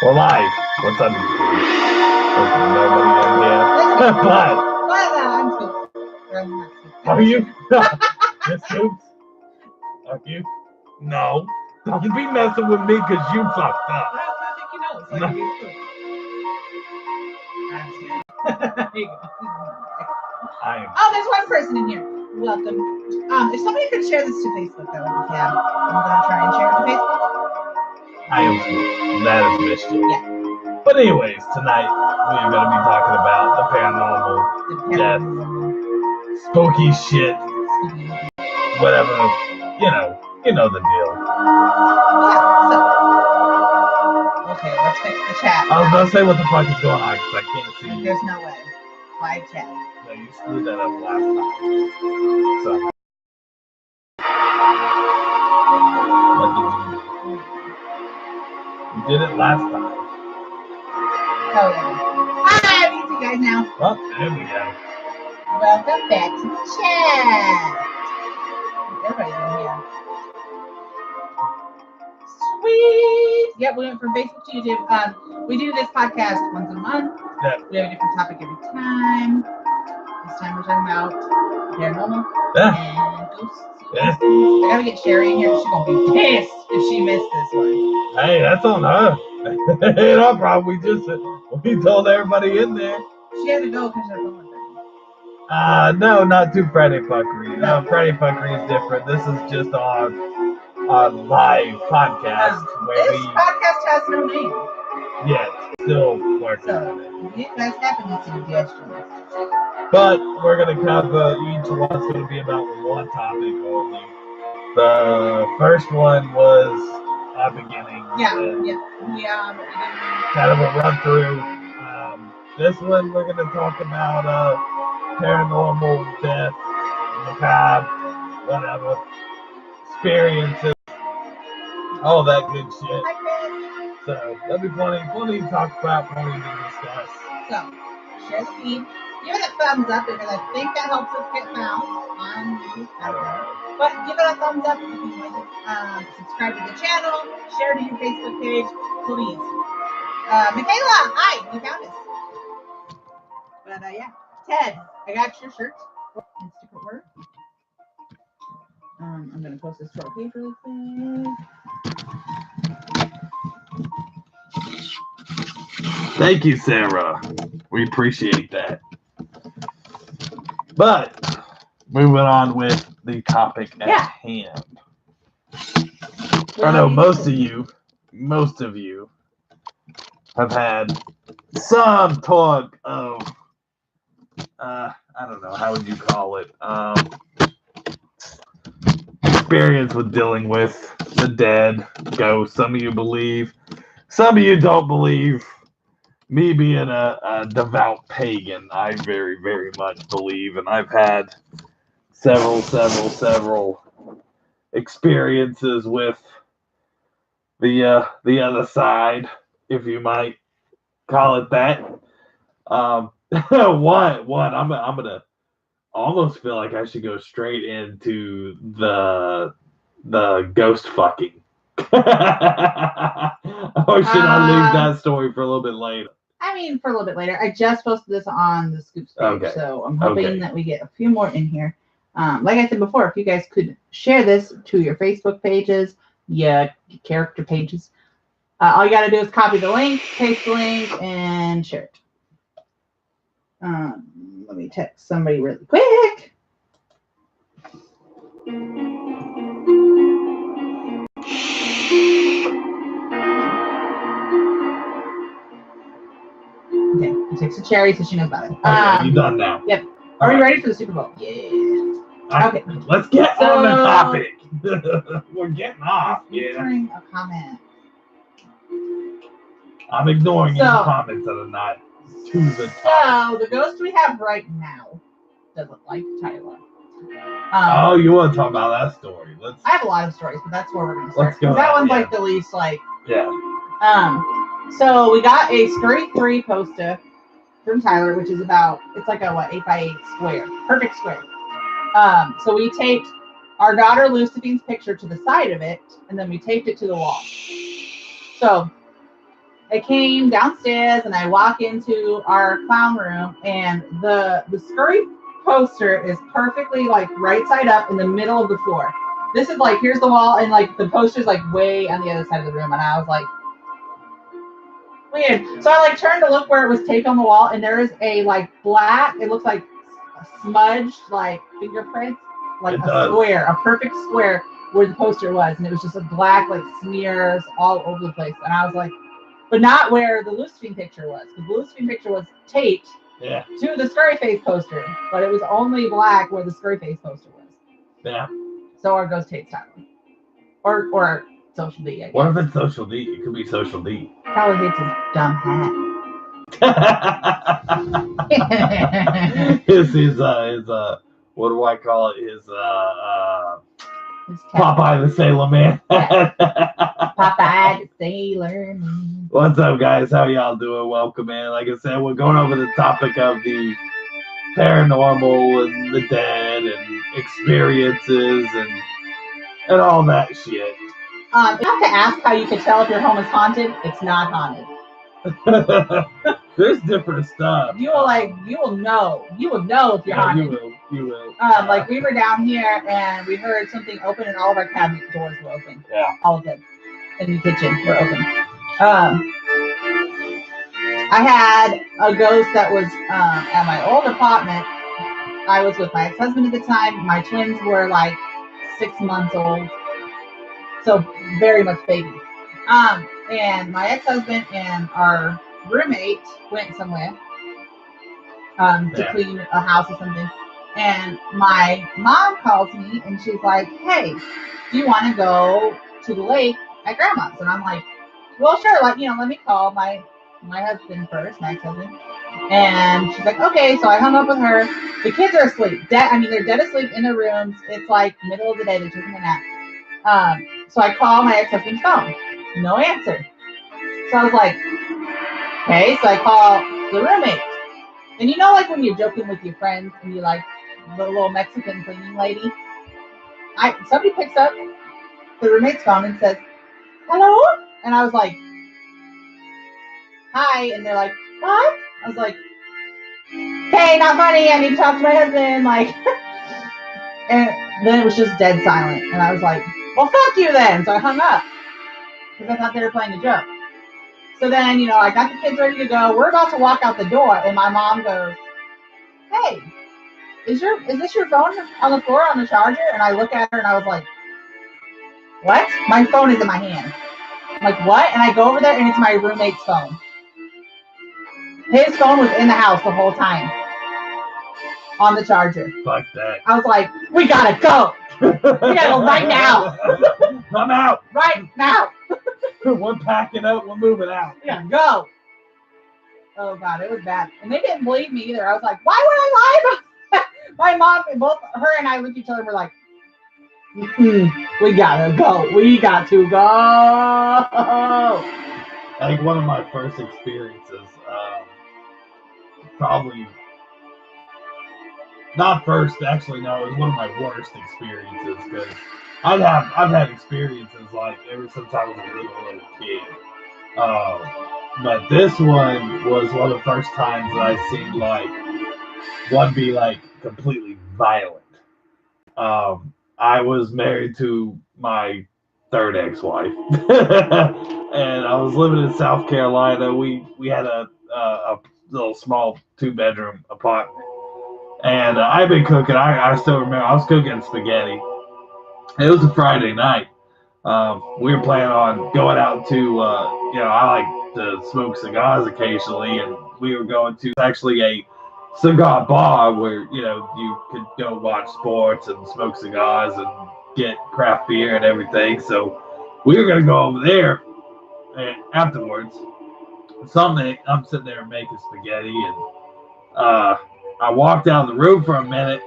We're live. What's up, YouTube? There's nobody in here. But I'm Scoops. are you? Miss Scoops? Are you? No. Don't be messing with me because you fucked up. I think you know. It's like you do. There you go. Oh, there's one person in here. Welcome. If somebody could share this to Facebook, that would be fab. I'm gonna try and share it to Facebook. I am Scoops. That is Mischief. Yeah. But anyways, tonight we're going to be talking about the paranormal, death, spooky shit, whatever. You know the deal. Yeah. So. Okay, let's fix the chat. I was going to say what the fuck is going on because I can't see you. There's no way. Live chat. No, you screwed that up last time. So. What did you do? You did it last time. Oh, yeah. Hi, you two guys now. Well, there we go. Welcome back to the chat. Everybody's in here. Sweet. Yep, we went from Facebook to YouTube. We do this podcast once a month. Yeah. We have a different topic every time. This time we're talking about paranormal Yeah. and ghosts. Yeah. I gotta get Sherry in here. She's gonna be pissed if she missed this one. Hey, that's on her. Ain't our problem. We told everybody in there. She had to go because her phone was No, not too Freddy fuckery. No, Freddy fuckery is different. This is just our live podcast where this podcast has no name. still working So, on it. if you guys have any suggestions. But we're gonna cover each one's gonna be about one topic only. The first one was our beginning. Yeah. Kind of a run through. This one we're gonna talk about paranormal, death, macabre, whatever, experiences, all that good shit. So there'll be plenty to talk about, plenty to discuss. So share the feed, give it a thumbs up because I think that helps us get found on YouTube. I don't know. But give it a thumbs up if you like it. Subscribe to the channel, share to your Facebook page, please. Michaela, hi, you found us. But yeah, Ted, I got your shirt and sticker order. I'm gonna post this to our page really quick. Thank you, Sarah. We appreciate that. But moving on with the topic at hand. I know most of you have had some talk of I don't know, how would you call it? Experience with dealing with the dead, ghosts. Some of you believe, some of you don't believe. Me being a devout pagan, I very, very much believe, and I've had several experiences with the other side, if you might call it that. I'm gonna almost feel like I should go straight into the ghost fucking. Or should I leave that story for a little bit later? I mean, for a little bit later. I just posted this on the Scoops page, so I'm hoping that we get a few more in here. Like I said before, if you guys could share this to your Facebook pages, your character pages, all you got to do is copy the link, paste the link, and share it. Let me text somebody really quick. Okay, I texted Cherry so she knows about it. You done now? Yep. Are we ready for the Super Bowl? Yeah. Okay. Let's get on the topic. We're getting off. Answering a comment. I'm ignoring any comments that are not to the topic. So the ghost we have right now doesn't like Tyler. You want to talk about that story? I have a lot of stories, but that's where we're gonna start. Let's go. That one's like the least like. Yeah. So we got a Scurry 3 poster from Tyler, which is about, it's like a 8x8 square, perfect square. So we taped our daughter Luciphine's picture to the side of it, and then we taped it to the wall. So it came downstairs, and I walk into our clown room, and the scurry poster is perfectly like right side up in the middle of the floor. This is like, here's the wall, and like the poster's like way on the other side of the room, and I was like, weird. So I like turned to look where it was taped on the wall, and there is a like black, it looks like a smudged like fingerprint, like square, a perfect square where the poster was, and it was just a black like smears all over the place. And I was like, but not where the Lucifine picture was, because the Lucifine picture was taped to the scurry face poster, but it was only black where the scurry face poster was. Yeah. So our ghost hates Tyler. Or Social D, I guess. What if it's Social D? It could be Social D. Tyler hates his dumb hat. his what do I call it? His Popeye the Sailor Man. Popeye the Sailor Man. What's up, guys? How y'all doing? Welcome in. Like I said, we're going over the topic of the paranormal and the dead and experiences and all that shit. You have to ask how you can tell if your home is haunted. It's not haunted. There's different stuff. You will know if you're haunted. You will. Like we were down here and we heard something open, and all of our cabinet doors were open. Yeah. All of them in the kitchen were open. I had a ghost that was at my old apartment. I was with my ex-husband at the time. My twins were like 6 months old. So very much babies. And my ex-husband and our roommate went somewhere to clean a house or something. And my mom calls me and she's like, hey, do you want to go to the lake at Grandma's? And I'm like, well, sure. Like, let me call my husband first, my ex-husband. And she's like, okay. So I hung up with her. The kids are asleep. They're dead asleep in their rooms. It's like middle of the day. They're taking a nap. So I call my ex-husband's phone. No answer. So I was like, okay. So I call the roommate. And like when you're joking with your friends and you like the little Mexican cleaning lady, somebody picks up the roommate's phone and says, hello? And I was like, hi. And they're like, what? I was like, hey, not funny. I need to talk to my husband. Like, and then it was just dead silent. And I was like, well, fuck you then. So I hung up because I thought they were playing a joke. So then, I got the kids ready to go. We're about to walk out the door, and my mom goes, hey, is this your phone on the floor on the charger? And I look at her, and I was like, what? My phone is in my hand. I'm like, what? And I go over there, and it's my roommate's phone. His phone was in the house the whole time on the charger. Fuck that. I was like, we gotta go. We gotta go right now. I'm out. Right now. We're packing up. We're moving out. Yeah, go. Oh, God, it was bad. And they didn't believe me either. I was like, why would I lie about that? My mom, both her and I looked at each other and were like, we gotta go. We got to go. I think one of my first experiences, probably not first, actually, no, it was one of my worst experiences because I've had experiences like ever since I was a little kid. But this one was one of the first times that I seen like one be like completely violent. I was married to my third ex-wife, and I was living in South Carolina. We had a little small 2-bedroom apartment, and I've been cooking. I still remember I was cooking spaghetti. It was a Friday night. We were planning on going out to, I like to smoke cigars occasionally, and we were going to actually a cigar bar where, you could go watch sports and smoke cigars and get craft beer and everything. So we were going to go over there afterwards. I'm sitting there making spaghetti, and I walked out of the room for a minute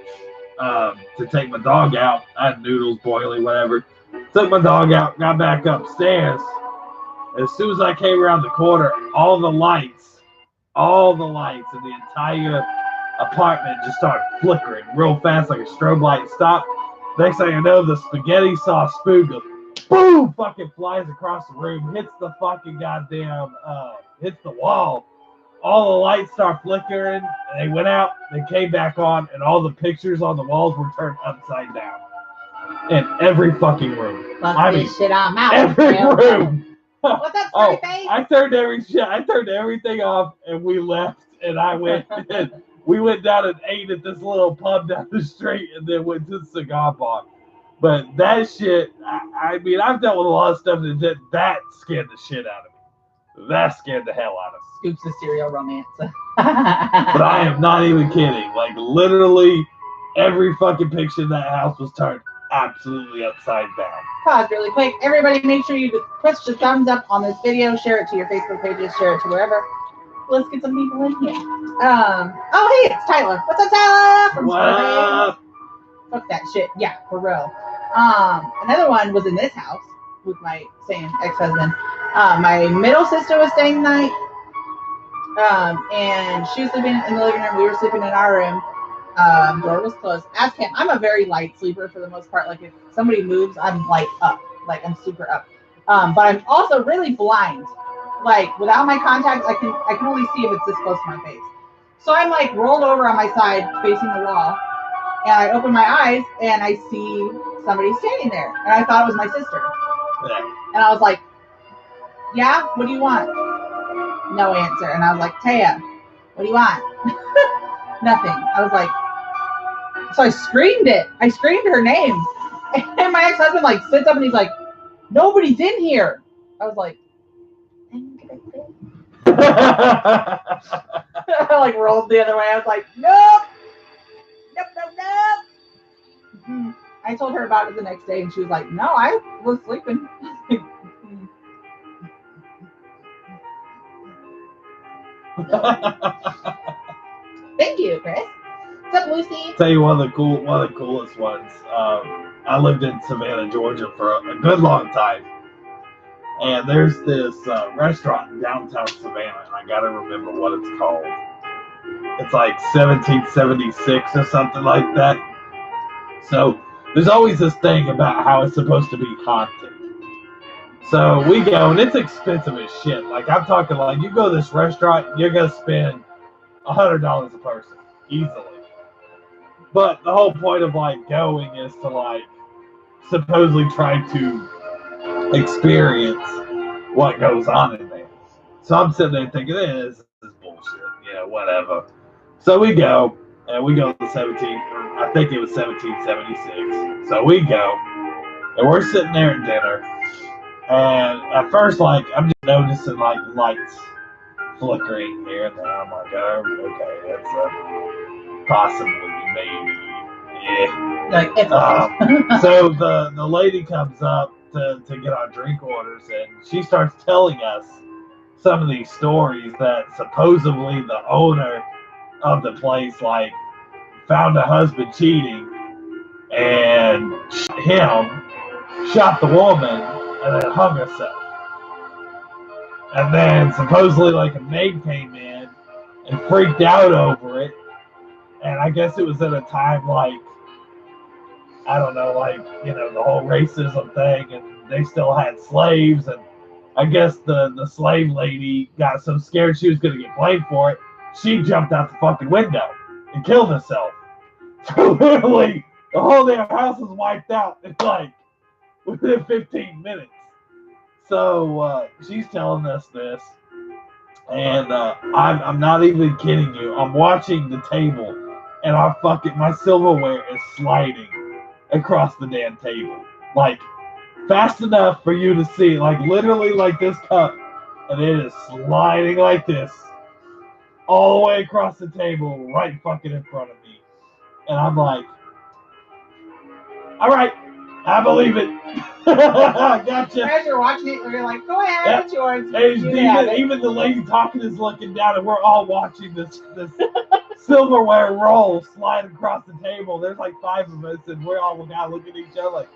to take my dog out. I had noodles boiling, whatever. Took my dog out, got back upstairs. As soon as I came around the corner, all the lights in the entire apartment just started flickering real fast like a strobe light stopped. Next thing I know, the spaghetti sauce spoon goes boom, fucking flies across the room, hits the fucking goddamn, hits the wall. All the lights start flickering, and they went out, they came back on, and all the pictures on the walls were turned upside down. In every fucking room. Fuck this shit, I'm out. Every room. What's up, Scary Face? I turned everything off, and we left, and I went, and we went down and ate at this little pub down the street, and then went to the cigar bar. But that shit, I mean, I've dealt with a lot of stuff that scared the shit out of me. That scared the hell out of me. Scoops of serial romance. But I am not even kidding. Like, literally, every fucking picture in that house was turned absolutely upside down. Pause really quick. Everybody, make sure you push the thumbs up on this video. Share it to your Facebook pages. Share it to wherever. Let's get some people in here. Oh, hey, it's Tyler. What's up, Tyler? From What? Fuck that shit. Yeah, for real. Another one was in this house with my same ex-husband. My middle sister was staying the night, and she was sleeping in the living room. We were sleeping in our room. Door was closed. Ask him. I'm a very light sleeper for the most part. Like, if somebody moves, I'm like up. Like, I'm super up. But I'm also really blind. Like, without my contacts, I can only see if it's this close to my face. So I'm like rolled over on my side, facing the wall, and I open my eyes and I see somebody standing there, and I thought it was my sister. Yeah. And I was like, "Yeah, what do you want?" No answer. And I was like, "Taya, what do you want?" Nothing. I was like, so I screamed it. I screamed her name, and my ex-husband like sits up and he's like, "Nobody's in here." I was like, I like rolled the other way. I was like, "Nope, nope." I told her about it the next day, and she was like, "No, I was sleeping." Thank you, Chris. What's up, Lucy? Tell you one of the coolest ones. I lived in Savannah, Georgia for a good long time, and there's this restaurant in downtown Savannah, and I gotta remember what it's called. It's like 1776 or something like that. So there's always this thing about how it's supposed to be haunted. So we go, and it's expensive as shit. Like, I'm talking, like, you go to this restaurant, you're gonna spend $100 a person easily. But the whole point of like going is to like supposedly try to experience what goes on in there. So I'm sitting there thinking, this is bullshit, whatever. So we go, and we go to I think it was 1776. So we go, and we're sitting there at dinner, and at first, like, I'm just noticing like lights flickering here and there. I'm like, oh, okay, that's possibly, maybe, yeah. Like, so the lady comes up to get our drink orders, and she starts telling us some of these stories that supposedly the owner of the place, like, found a husband cheating and shot the woman, and then hung herself. And then supposedly, like, a maid came in and freaked out over it. And I guess it was at a time, like, I don't know, like, the whole racism thing, and they still had slaves. And I guess the slave lady got so scared she was going to get blamed for it, she jumped out the fucking window and killed herself. So literally, the whole damn house was wiped out in, like, within 15 minutes. So she's telling us this, and I'm not even kidding you. I'm watching the table, and my silverware is sliding across the damn table, like, fast enough for you to see, like, literally like this cup, and it is sliding like this all the way across the table, right fucking in front of me. And I'm like, all right, I believe it. Gotcha. As you're watching it, you're like, go ahead, Yep. it's yours. Even the lady talking is looking down, and we're all watching this silverware roll slide across the table. There's like 5 of us, and we're all now looking at each other like,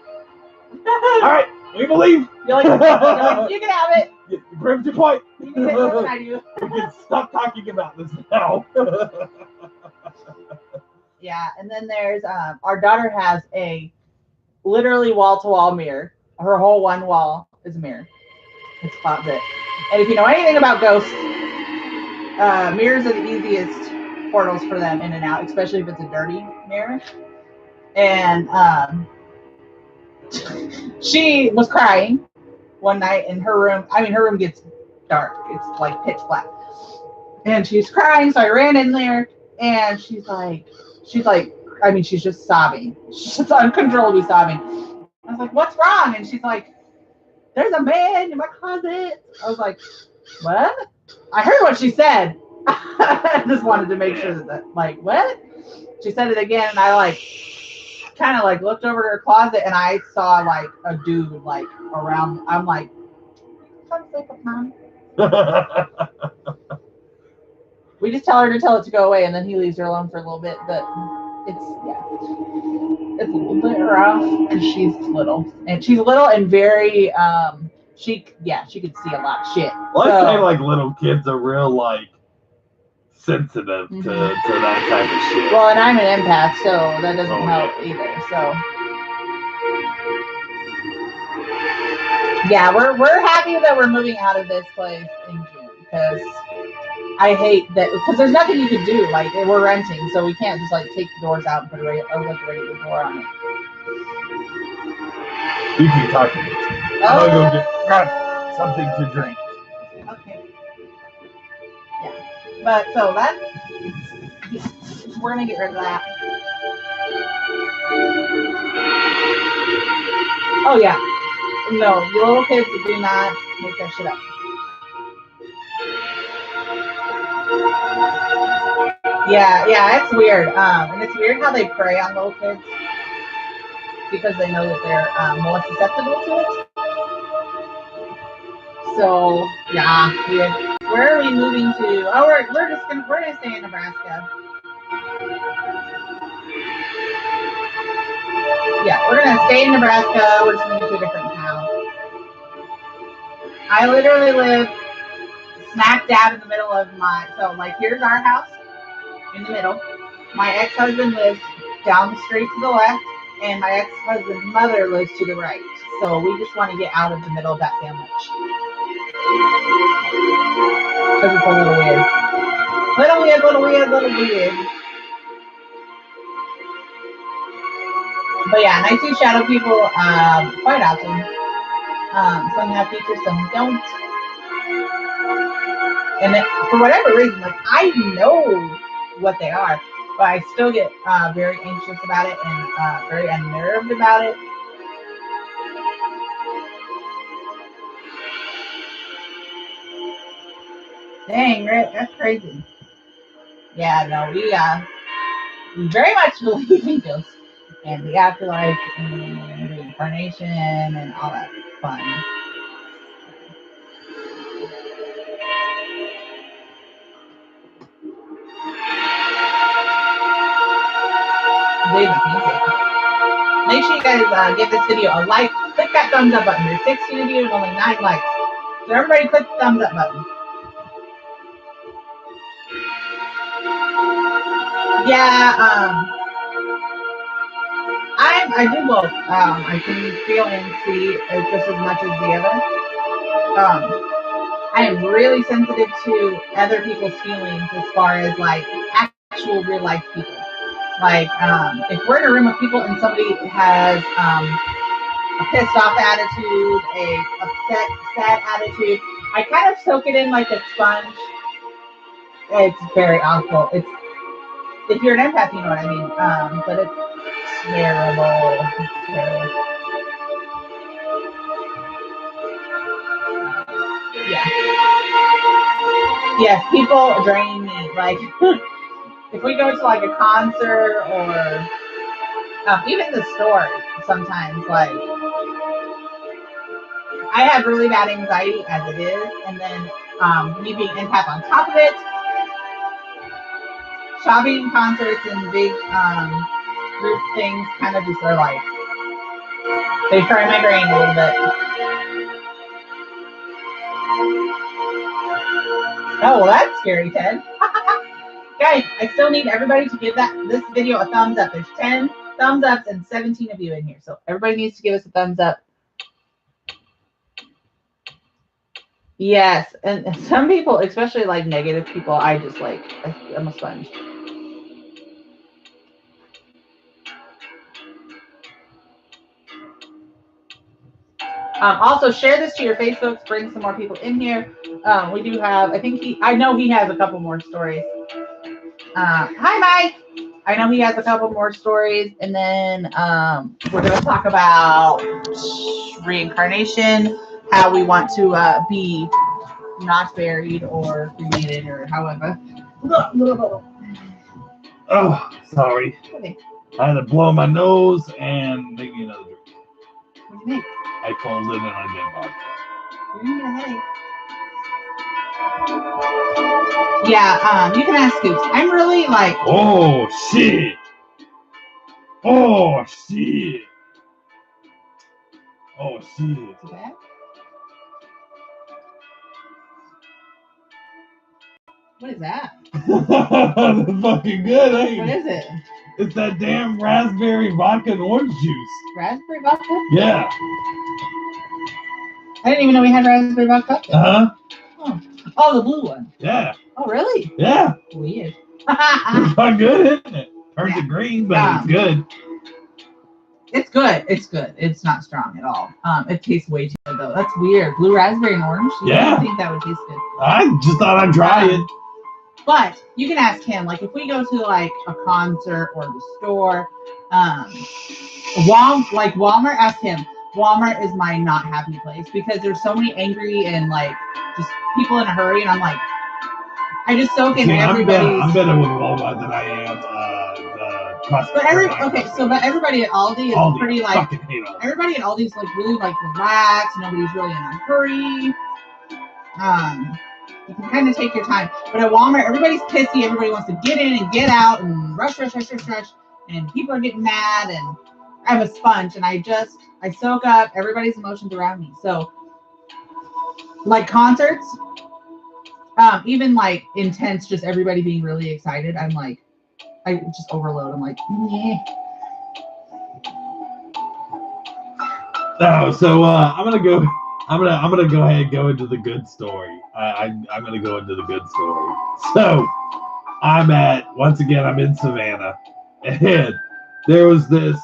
all right, we believe. You're like, you can have it. You proved your point. You can take more than I do. We can stop talking about this now. Yeah, and then there's our daughter has a literally wall-to-wall mirror her whole one wall is a mirror. It's closet. And if you know anything about ghosts, mirrors are the easiest portals for them in and out, especially if it's a dirty mirror. And she was crying one night in her room. I mean, her room gets dark. It's like pitch black. And she's crying, so I ran in there, and she's like, I mean, she's just sobbing. She's just uncontrollably sobbing. I was like, what's wrong? And she's like, there's a man in my closet. I was like, what? I heard what she said. I just wanted to make sure that, like, what? She said it again, and I, like, kind of, like, looked over to her closet, and I saw, like, a dude, like, around. I'm like, come sleep with Mom. We just tell her to tell it to go away, and then he leaves her alone for a little bit. But it's a little bit rough because she's little and very she could see a lot of shit. Well, I say like little kids are real like sensitive to that type of shit. Well, and I'm an empath, so that doesn't help either. So yeah, we're happy that we're moving out of this place in June because I hate that because there's nothing you can do. Like we're renting, so we can't just like take the doors out and put a regular door on it. You can talk to me. I'm gonna go get something to drink. Okay. Yeah, but so we're gonna get rid of that. Oh yeah, no, you little kids do not make that shit up. Yeah, it's weird. And it's weird how they prey on little kids because they know that they're more susceptible to it. So yeah, weird. Where are we moving to? Oh, we're gonna stay in Nebraska. Yeah, we're gonna stay in Nebraska. We're just moving to a different town. I literally live smack dab in the middle of here's our house in the middle. My ex-husband lives down the street to the left, and my ex-husband's mother lives to the right. So we just want to get out of the middle of that sandwich. Because it's a little weird. Little weird. But yeah, and I see shadow people quite often. Some have features, some don't. And for whatever reason, like I know what they are, but I still get very anxious about it and very unnerved about it. Dang, that's crazy. Yeah, no, we very much believe in ghosts and the afterlife and reincarnation and all that fun. Make sure you guys give this video a like. Click that thumbs up button. There's 16 of you and only 9 likes. So everybody click the thumbs up button. Yeah, I do both. I can feel and see just as much as the other. I am really sensitive to other people's feelings as far as like actual real life people. Like if we're in a room of people and somebody has a pissed off attitude, a upset, sad attitude, I kind of soak it in like a sponge. It's very awful. If you're an empath, you know what I mean. But it's terrible. It's terrible. Yeah. Yes, people drain me. Like if we go to like a concert or even the store, sometimes like I have really bad anxiety as it is, and then me being empath on top of it. Shopping, concerts, and big group things kind of just are like they fry my brain a little bit. Oh, well, that's scary, Ted. Guys, I still need everybody to give this video a thumbs up. There's 10 thumbs ups and 17 of you in here. So everybody needs to give us a thumbs up. Yes, and some people, especially like negative people, I just like I'm a sponge. Also, share this to your Facebooks. Bring some more people in here. We do have. I know he has a couple more stories. Hi, Mike. I know he has a couple more stories, and then we're going to talk about reincarnation, how we want to be not buried or cremated or however. Oh, sorry. Okay. I had to blow my nose and make me another drink. What do you make? I folded and I did vodka. You're gonna get a headache. Yeah, you can ask Scoops. I'm really like. Oh shit! Oh shit! Oh shit! Bad? What is that? That's fucking good, ain't What it? is it? It's that damn raspberry vodka and orange juice. Raspberry vodka? Yeah. I didn't even know we had raspberry vodka. Uh-huh. Oh, the blue one. Yeah. Oh, really? Yeah. Weird. It's not good, isn't it? Turns it green, but it's good. It's good. It's good. It's not strong at all. It tastes way too good though. That's weird. Blue raspberry and orange. Yeah. I think that would taste good. I just thought I'd try it. But you can ask him. Like if we go to like a concert or the store, Walmart. Ask him. Walmart is my not happy place because there's so many angry and like just people in a hurry, and I'm like, I just soak in everybody. I'm better with Walmart than I am but everybody at Aldi is pretty like everybody at Aldi is like really like relaxed. Nobody's really in a hurry. You can kind of take your time. But at Walmart, everybody's pissy. Everybody wants to get in and get out and rush, and people are getting mad. And I'm a sponge, and I soak up everybody's emotions around me. So, like concerts, even like intense, just everybody being really excited. I'm like, I just overload. I'm like, yeah. No, so I'm gonna go ahead and go into the good story. I'm gonna go into the good story. So I'm in Savannah, and there was this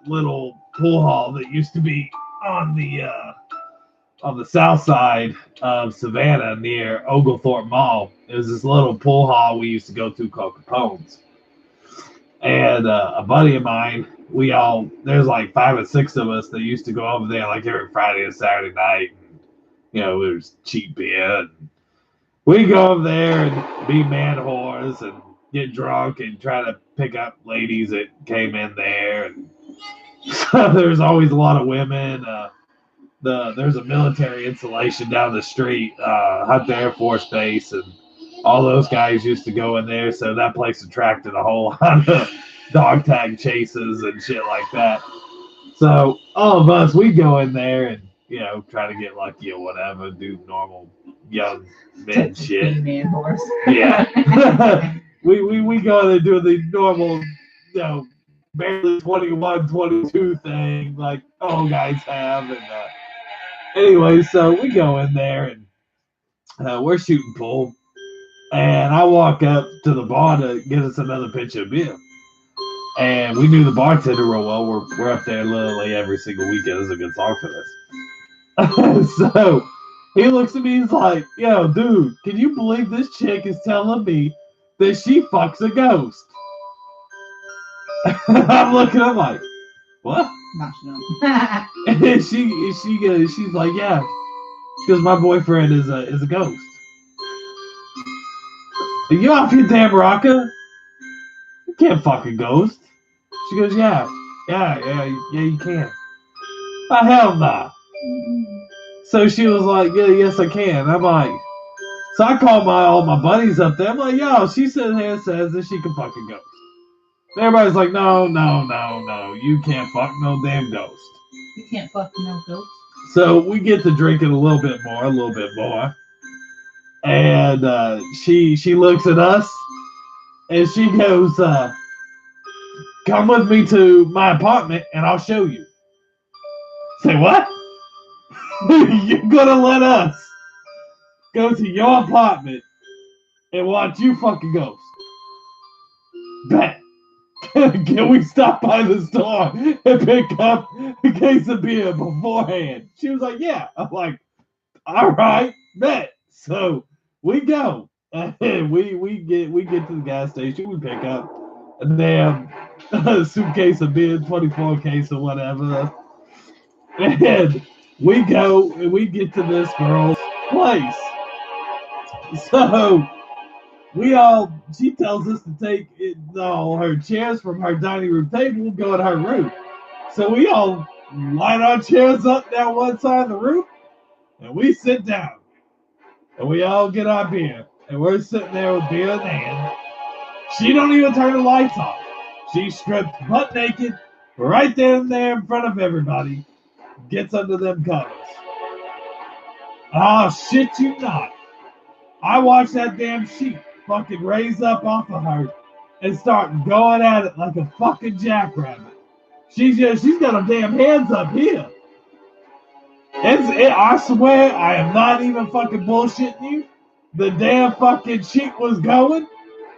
little pool hall that used to be on the south side of Savannah near Oglethorpe Mall. It was this little pool hall we used to go to called Capone's. And a buddy of mine, there's like 5 or 6 of us that used to go over there like every Friday and Saturday night. And, there's cheap beer. And we go over there and be man whores and get drunk and try to pick up ladies that came in there. And so there's always a lot of women. There's a military installation down the street, Hunter Air Force Base, and all those guys used to go in there, so that place attracted a whole lot of dog tag chases and shit like that. So all of us, we go in there and, try to get lucky or whatever, do normal young men shit. Man horse. Yeah. we go in there doing the normal, barely 21, 22 thing like all guys have. And anyway, so we go in there and we're shooting pool. And I walk up to the bar to get us another pitcher of beer. And we knew the bartender real well. We're up there literally every single weekend. There's a good song for this. So he looks at me, he's like, yo, dude, can you believe this chick is telling me that she fucks a ghost? I'm looking, I'm like, what? Not sure. And then she's like, yeah, because my boyfriend is a ghost. Are you off your damn rocker? You can't fuck a ghost. She goes, yeah, you can. Oh, hell nah. So she was like, yeah, yes, I can. I'm like, so I called all my buddies up there. I'm like, yo, she says that she can fuck a ghost. And everybody's like, no, you can't fuck no damn ghost. You can't fuck no ghost. So we get to drinking a little bit more. And she looks at us and she goes, come with me to my apartment and I'll show you. Say what? You're gonna let us go to your apartment and watch you fuck a ghost. Bet. Can we stop by the store and pick up a case of beer beforehand? She was like, yeah. I'm like, all right, bet. So we go. We get to the gas station. We pick up a damn suitcase of beer, 24 case or whatever, and we go and we get to this girl's place. So she tells us to take her chairs from her dining room table and go in her room. So we all line our chairs up down one side of the room and we sit down. And we all get our beer. And we're sitting there with beer in hand. She don't even turn the lights off. She strips butt naked right there and there in front of everybody. Gets under them covers. Oh, shit you not. I watched that damn sheet fucking raise up off of her and start going at it like a fucking jackrabbit. She's got her damn hands up here. I swear, I am not even fucking bullshitting you. The damn fucking sheet was going,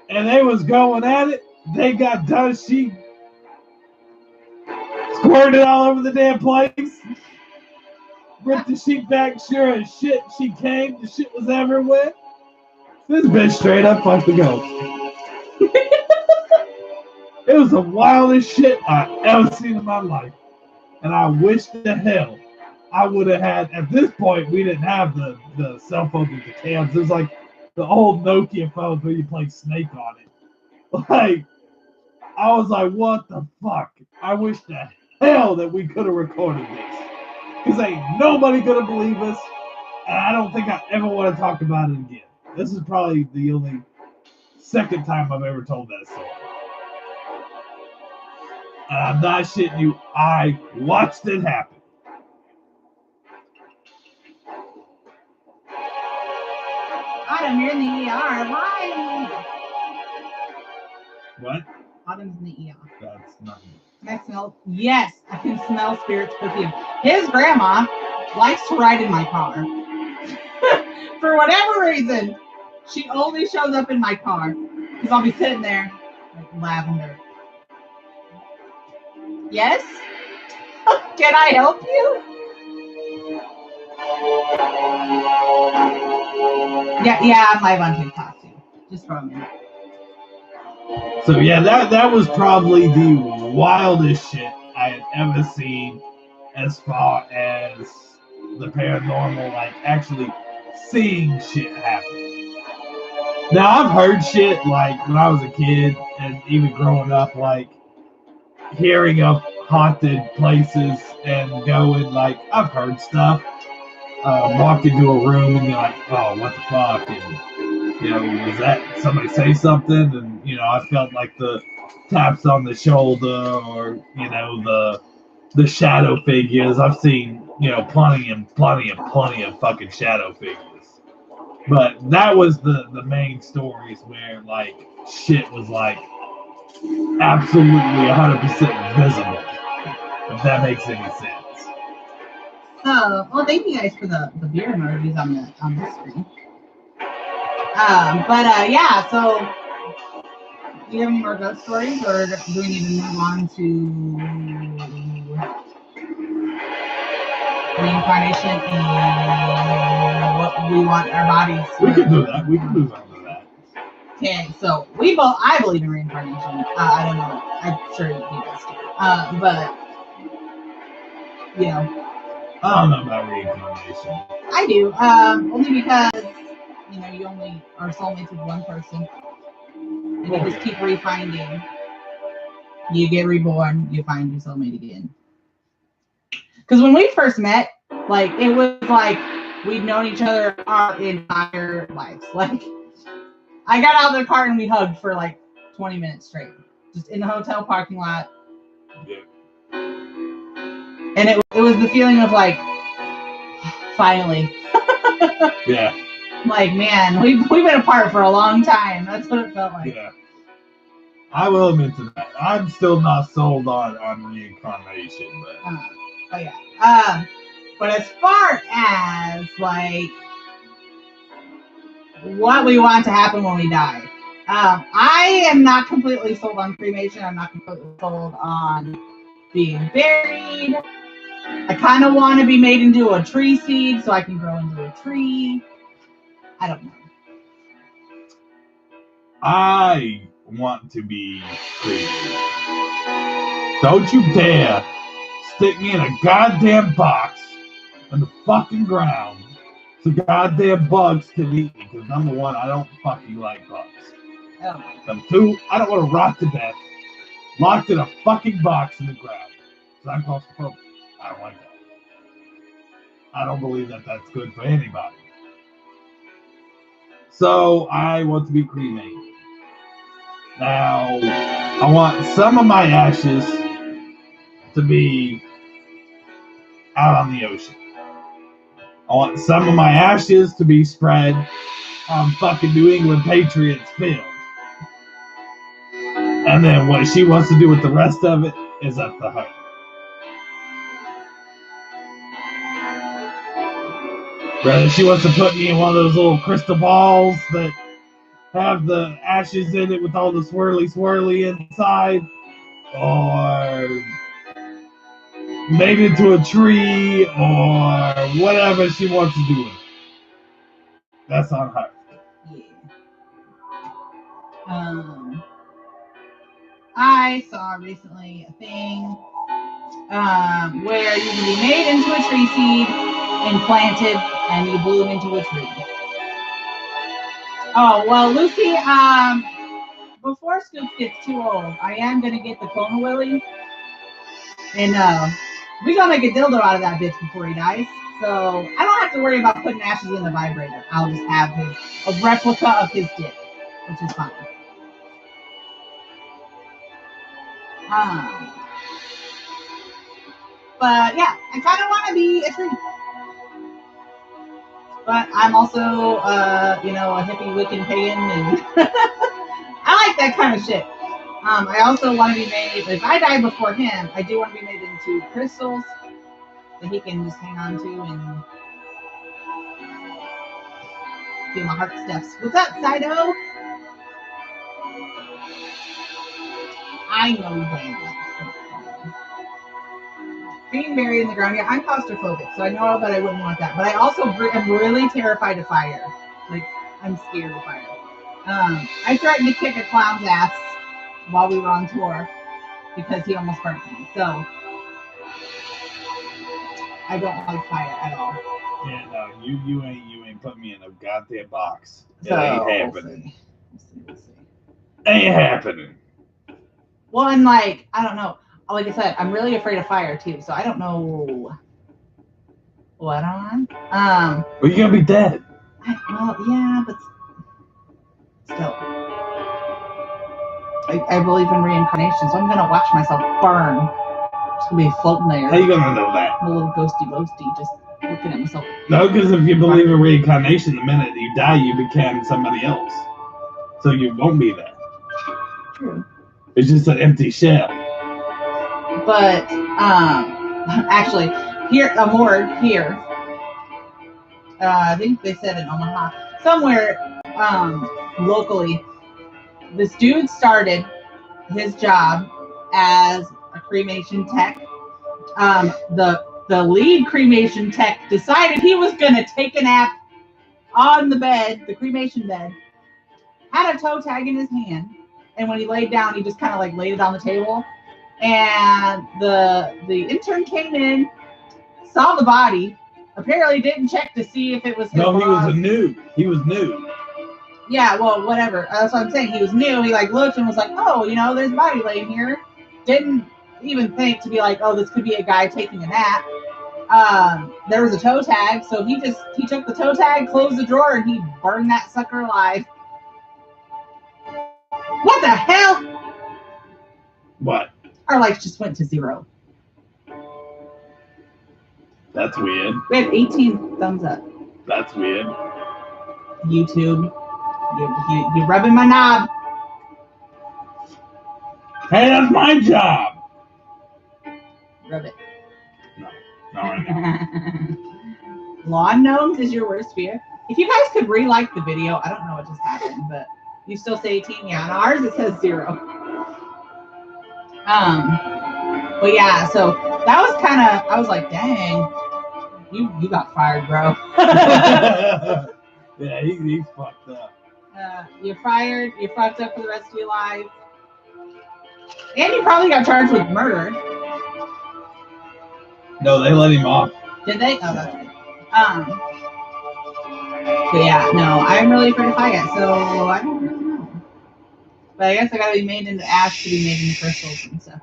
and they was going at it. They got done. She squirted all over the damn place. Ripped the sheet back, sure as shit. She came. The shit was everywhere. This bitch straight up fucked the ghost. It was the wildest shit I ever seen in my life. And I wish to hell I would have had, at this point, we didn't have the cell phones with the cams. It was like the old Nokia phones where you play Snake on it. Like, I was like, what the fuck? I wish to hell that we could have recorded this. Because ain't nobody gonna believe us. And I don't think I ever want to talk about it again. This is probably the only second time I've ever told that story. And I'm not shitting you. I watched it happen. Autumn, you're in the ER. Why? What? Autumn's in the ER. That's nothing. I smell. Yes, I can smell Spirit's perfume. His grandma likes to ride in my car. For whatever reason, she only shows up in my car because I'll be sitting there like lavender. Yes? Can I help you? Yeah, I'm live on TikTok too. Just for a minute. So yeah, that was probably the wildest shit I had ever seen as far as the paranormal, like actually seeing shit happen. Now I've heard shit like when I was a kid and even growing up, like hearing of haunted places and going like I've heard stuff. Walk into a room and you're like, oh, what the fuck? And, you know, was that somebody say something? And, you know, I felt like the taps on the shoulder or, you know, the shadow figures. I've seen, you know, plenty of fucking shadow figures. But that was the main stories where, like, shit was, like, absolutely 100% visible. If that makes any sense. Well, thank you guys for the beer emojis on the screen. Yeah, so do you have any more ghost stories, or do we need to move on to reincarnation and what we want our bodies to We can do that. We can move on to that. Okay, so I believe in reincarnation. I don't know. I'm sure you guys do. But you know, I don't know about reincarnation. I do. Only because you know you only are soulmates with one person, and you just keep refinding. You get reborn, you find your soulmate again. Because when we first met, like it was like we'd known each other our entire lives. Like I got out of the car and we hugged for like 20 minutes straight, just in the hotel parking lot. Yeah. And it was the feeling of like, finally. Yeah. Like, man, we've been apart for a long time. That's what it felt like. Yeah. I will admit to that. I'm still not sold on reincarnation, but yeah. But as far as like what we want to happen when we die. I am not completely sold on cremation. I'm not completely sold on being buried. I kind of want to be made into a tree seed so I can grow into a tree. I don't know. I want to be cremated. Don't you dare stick me in a goddamn box in the fucking ground so goddamn bugs can eat me. Because number one, I don't fucking like bugs. Oh. Number two, I don't want to rot to death locked in a fucking box in the ground. Because I'm claustrophobic. I don't like that. I don't believe that that's good for anybody. So I want to be cremated. Now, I want some of my ashes to be out on the ocean. I want some of my ashes to be spread on fucking New England Patriots field. And then what she wants to do with the rest of it is up to her. Whether she wants to put me in one of those little crystal balls that have the ashes in it with all the swirly inside, or made into a tree, or whatever she wants to do with it. That's on her. Yeah. I saw recently a thing where you can be made into a tree seed and planted, and you bloom into a tree. Oh, well, Lucy, before Scoops gets too old, I am going to get the Kona Willy. And we're going to make a dildo out of that bitch before he dies. So I don't have to worry about putting ashes in the vibrator. I'll just have a replica of his dick, which is fine. But yeah, I kind of want to be a tree. But I'm also, a hippie Wiccan pagan, and I like that kind of shit. I also want to be made, if I die before him, I do want to be made into crystals that he can just hang on to and feel my heart steps. What's up, Sido? I know that. Being buried in the ground, yeah, I'm claustrophobic, so I know that I wouldn't want that. But I also am really terrified of fire. Like, I'm scared of fire. I threatened to kick a clown's ass while we were on tour because he almost burnt me. So I don't like fire at all. Yeah, no, you ain't put me in a goddamn box. It So, ain't happening. We'll see. Ain't happening. Well, and I don't know. Like I said, I'm really afraid of fire too, so I don't know what on. Well, you're gonna be dead. Yeah, but still. I believe in reincarnation, so I'm gonna watch myself burn. I'm just gonna be floating there. How you gonna know that? A little ghosty, just looking at myself. No, because if you believe in reincarnation, the minute you die, you become somebody else. So you won't be that. True. It's just an empty shell. But actually, here, here. I think they said in Omaha, somewhere locally, this dude started his job as a cremation tech. The lead cremation tech decided he was going to take a nap on the bed, the cremation bed, had a toe tag in his hand, and when he laid down, he just kind of laid it on the table. And the intern came in, saw the body, apparently didn't check to see if it was his No, boss. He was new. Yeah, well, whatever. That's what I'm saying. He was new. He looked and was like, oh, there's a body laying here. Didn't even think to be oh, this could be a guy taking a nap. There was a toe tag, so he took the toe tag, closed the drawer, and he burned that sucker alive. What the hell? What? Our life just went to 0. That's weird. We had 18 thumbs up. That's weird. YouTube, you rubbing my knob. Hey, that's my job. Rub it. No, not right now. Lawn gnomes is your worst fear? If you guys could re-like the video, I don't know what just happened, but you still say 18? Yeah, on ours it says 0. But yeah, so that was kind of, I was like, dang, you got fired, bro. Yeah, he's fucked up. You're fired. You're fucked up for the rest of your life. And you probably got charged with murder. No, they let him off. Did they? Oh, that's good. But yeah, no, I'm really afraid to fly yet, so I don't really know. But I guess I gotta be made into ash to be made into crystals and stuff.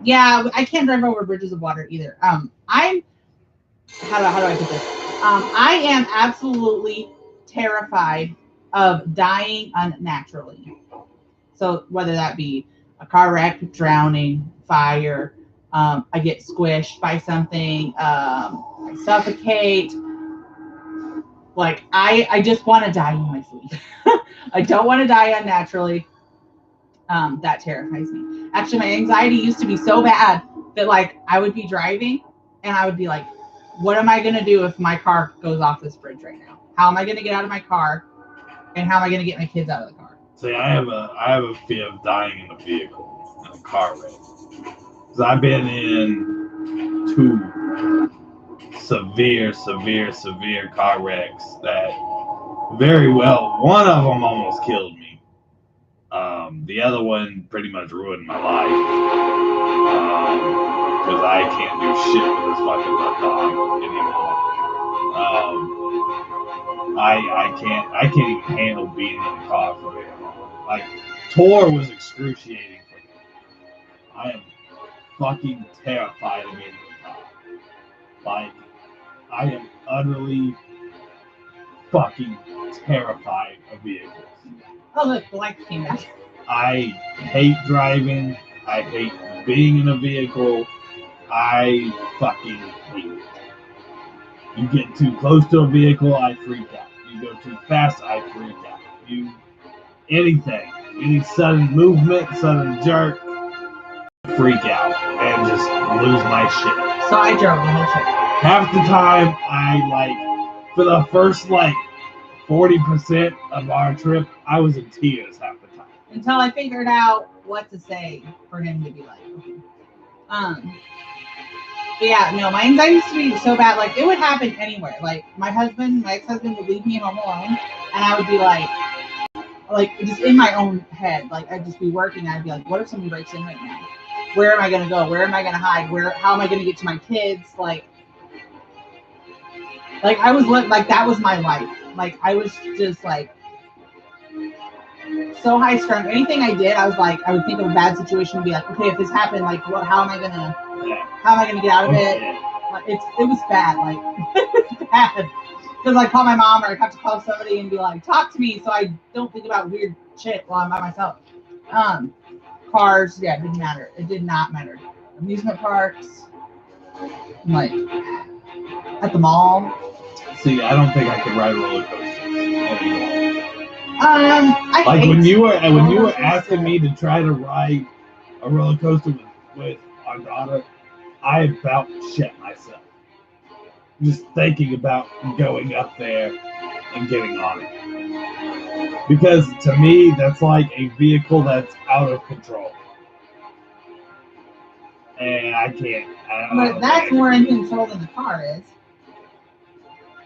Yeah, I can't drive over bridges of water either. I'm how do I put this? I am absolutely terrified of dying unnaturally. So whether that be a car wreck, drowning, fire, I get squished by something, I suffocate. Like I just want to die in my sleep. I don't want to die unnaturally. That terrifies me. Actually, my anxiety used to be so bad that like I would be driving and I would be like, what am I gonna do if my car goes off this bridge right now? How am I gonna get out of my car? And how am I gonna get my kids out of the car? See, I have a fear of dying in a vehicle, in a car wreck. Because I've been in 2 severe car wrecks that very well, one of them almost killed me. The other one pretty much ruined my life. Because I can't do shit with this fucking dog anymore. I can't even handle being in the car for very long. Like, tour was excruciating for me. I am fucking terrified of being in the car. Like, I am utterly fucking terrified of vehicles. Oh look, the light came back. I hate driving. I hate being in a vehicle. I fucking hate it. You get too close to a vehicle, I freak out. You go too fast, I freak out. Anything, any sudden movement, sudden jerk, freak out and just lose my shit. So I drove the whole trip. Half the time, for the first 40% of our trip, I was in tears half the time. Until I figured out what to say for him to be like, okay. But yeah, no, my anxiety used to be so bad. Like, it would happen anywhere. Like, my ex-husband would leave me home alone, and I would be like, just in my own head. Like, I'd just be working, and I'd be like, what if someone breaks in right now? Where am I going to go? Where am I going to hide? How am I going to get to my kids? Like, I was, like, that was my life. Like, I was just, like, so high strung. Anything I did, I was like, I would think of a bad situation and be like, okay, if this happened, like, how am I gonna get out of it? Like, it was bad. Like, it was bad. Because I call my mom or I have to call somebody and be like, talk to me, so I don't think about weird shit while I'm by myself. Cars, yeah, it didn't matter. It did not matter. Amusement parks, like at the mall. See, I don't think I could ride roller coasters anymore. When you were asking me to try to ride a roller coaster with our daughter, I about shit myself. Just thinking about going up there and getting on it. Because to me, that's like a vehicle that's out of control. And I can't. But that's more in control than the car is.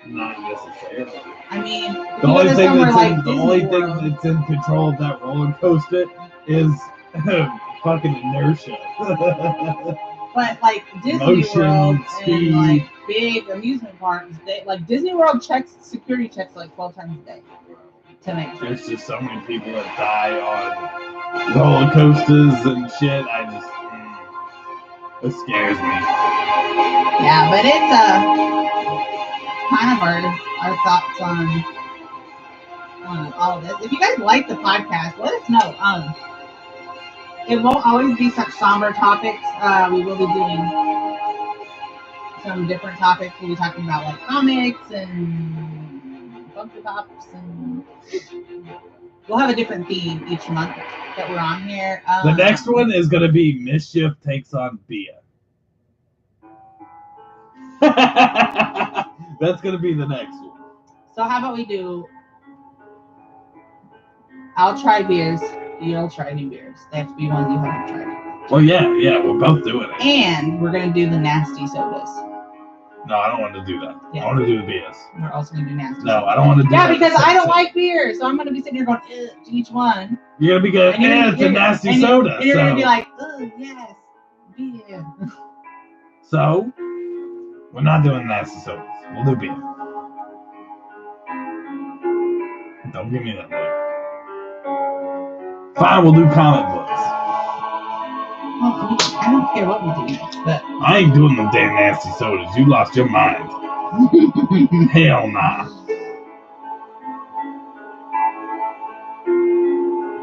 Not necessarily. I mean, the only thing that's in control of that roller coaster is fucking inertia. But like Disney World and like big amusement parks, Disney World security checks like 12 times a day to make sure. There's just so many people that die on roller coasters and shit. It scares me. Yeah, but it's kind of our thoughts on all of this. If you guys like the podcast, let us know. It won't always be such somber topics. We will be doing some different topics. We'll be talking about like comics and Funko Pops, and we'll have a different theme each month that we're on here. The next one is going to be Mischief Takes on Bia. That's going to be the next one. So how about we do? I'll try beers. You'll try new beers. They have to be ones you haven't tried. Well, yeah, we're both doing it. And we're gonna do the nasty sodas. No, I don't want to do that. Yeah. I want to do the beers. We're also gonna do nasty. No, sodas. I don't want to do that. Yeah, because I don't like beer, so I'm gonna be sitting here going to each one. You're gonna be good. Yeah, it's a nasty soda. And you're gonna be like, oh yes, beer. So we're not doing nasty sodas. We'll do beer. Don't give me that look. Fine, we'll do comic books. Well, I don't care what we do next, but I ain't doing them damn nasty sodas. You lost your mind. Hell nah.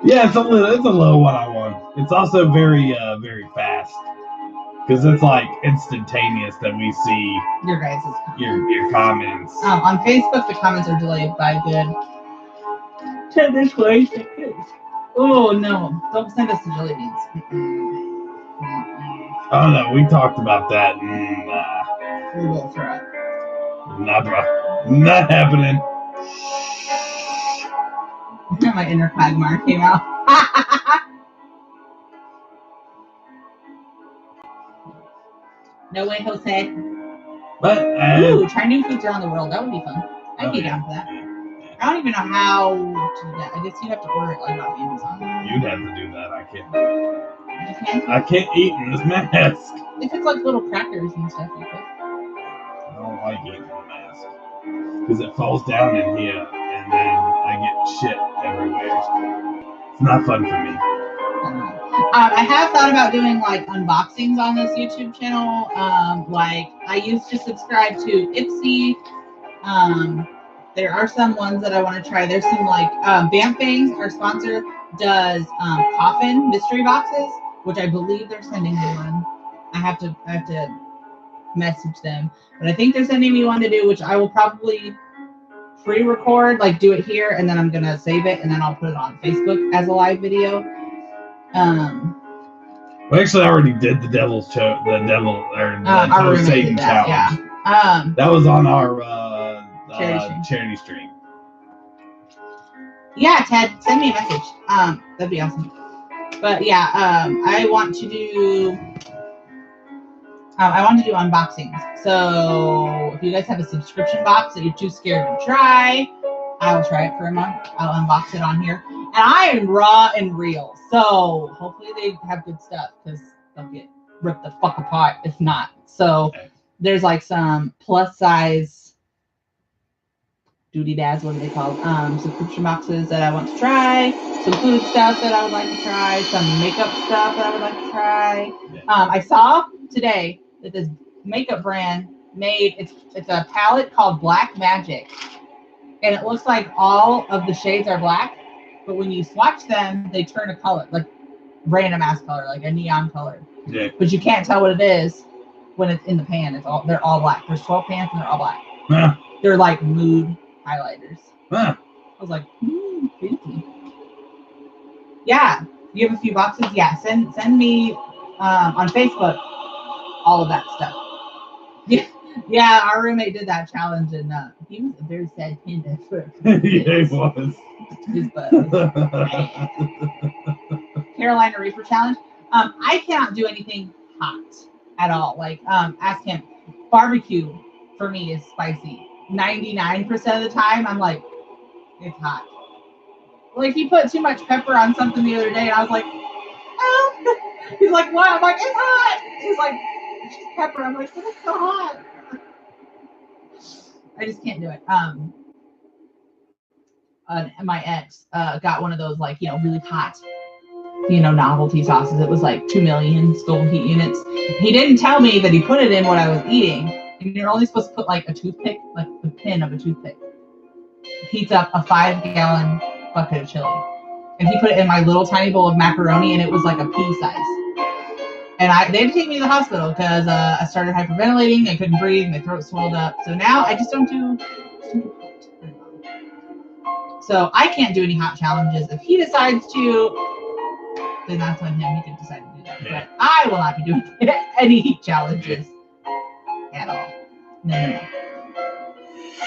Yeah, it's a little what I want. It's also very fast. Because it's like instantaneous that we see your guys' your comments. On Facebook, the comments are delayed by good 10 to 20 seconds. Oh no! Don't send us the jelly beans. Oh no, we talked about that. We will throw it. Nah, bro. Not happening. My inner quagmire came out. No way, Jose. But ooh, try new foods around the world. That would be fun. I'd be down for that. I don't even know how to do that. I guess you have to order it like off Amazon. You'd have to do that. I can't. You can't? I can't eat in this mask. If it's like little crackers and stuff, you could. I don't like eating in the mask because it falls down in here, and then I get shit everywhere. It's not fun for me. I have thought about doing like unboxings on this YouTube channel. Like I used to subscribe to Ipsy. There are some ones that I want to try. There's some like Bam Fangs, our sponsor, does coffin mystery boxes, which I believe they're sending me one. I have to message them, but I think they're sending me one to do, which I will probably pre-record, like do it here, and then I'm gonna save it, and then I'll put it on Facebook as a live video. We actually already did the Satan challenge. Yeah. That was on our charity stream. Yeah, Ted, send me a message. That'd be awesome. But yeah, I want to do unboxings. So if you guys have a subscription box that you're too scared to try, I will try it for a month. I'll unbox it on here. And I am raw and real. So hopefully they have good stuff because they'll get ripped the fuck apart if not. So there's like some plus size duty dads, what are they called? Subscription boxes that I want to try. Some food stuff that I would like to try. Some makeup stuff that I would like to try. I saw today that this makeup brand made it's a palette called Black Magic. And it looks like all of the shades are black, but when you swatch them, they turn a color, like random ass color, like a neon color. Yeah. But you can't tell what it is when it's in the pan. They're all black. There's 12 pans and they're all black. Huh. They're like mood highlighters. Huh. I was like, fancy. Yeah. You have a few boxes? Yeah. Send me on Facebook all of that stuff. Yeah. Yeah, our roommate did that challenge, and he was a very sad panda. Yeah, he was. His butt. Carolina Reaper challenge. I cannot do anything hot at all. Like, ask him. Barbecue for me is spicy. 99% of the time, I'm like, it's hot. Like, he put too much pepper on something the other day, and I was like, oh. He's like, what? I'm like, it's hot. He's like, it's just pepper. I'm like, but it's so hot. I just can't do it. My ex got one of those, like, really hot, novelty sauces. It was like 2 million stove heat units. He didn't tell me that he put it in what I was eating. And you're only supposed to put like a toothpick, like the pin of a toothpick. Heats up a 5-gallon bucket of chili. And he put it in my little tiny bowl of macaroni, and it was like a pea size. And they had to take me to the hospital because I started hyperventilating. I couldn't breathe. My throat swelled up. So now I just don't do hot. So I can't do any hot challenges. If he decides to, then that's on him. He can decide to do that. Yeah. But I will not be doing any heat challenges at all. No.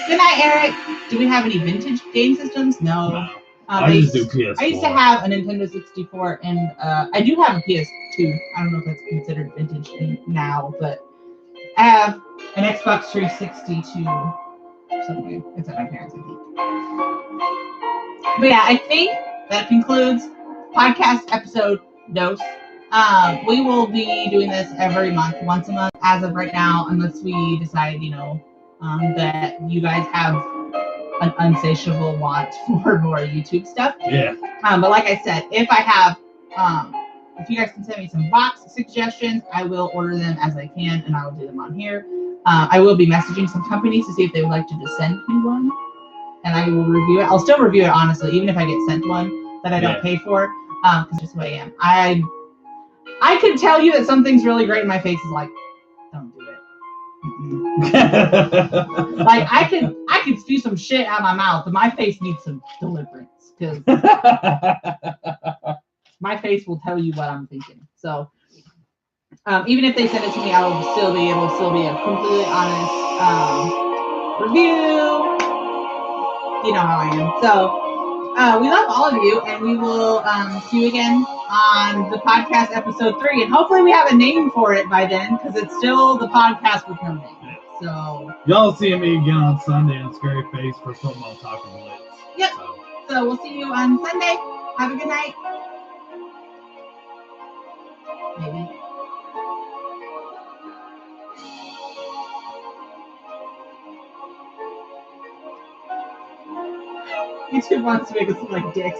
Good night, Eric. Do we have any vintage game systems? No. I just do PS4. I used to have a Nintendo 64, and I do have a PS2. I don't know if that's considered vintage now, but I have an Xbox 360 too. Somewhere. It's at my parents', I think. But yeah, I think that concludes podcast episode dose. We will be doing this every month, once a month, as of right now, unless we decide, that you guys have an unsatiable want for more YouTube stuff. Yeah. But like I said, if I have, if you guys can send me some box suggestions, I will order them as I can, and I will do them on here. I will be messaging some companies to see if they would like to just send me one, and I will review it. I'll still review it, honestly, even if I get sent one that I don't pay for, because just who I am. I can tell you that something's really great, and my face is like, don't do it. Like I could spew some shit out of my mouth, but my face needs some deliverance, because my face will tell you what I'm thinking. So even if they send it to me, I will still be able to be a completely honest review. You know how I am. So we love all of you, and we will see you again on the podcast episode 3, and hopefully we have a name for it by then, because it's still the podcast with no name. So y'all see me again on Sunday on Scary Face for something I'll talk about. Yep. So we'll see you on Sunday. Have a good night. Maybe. YouTube wants to make us look like dicks.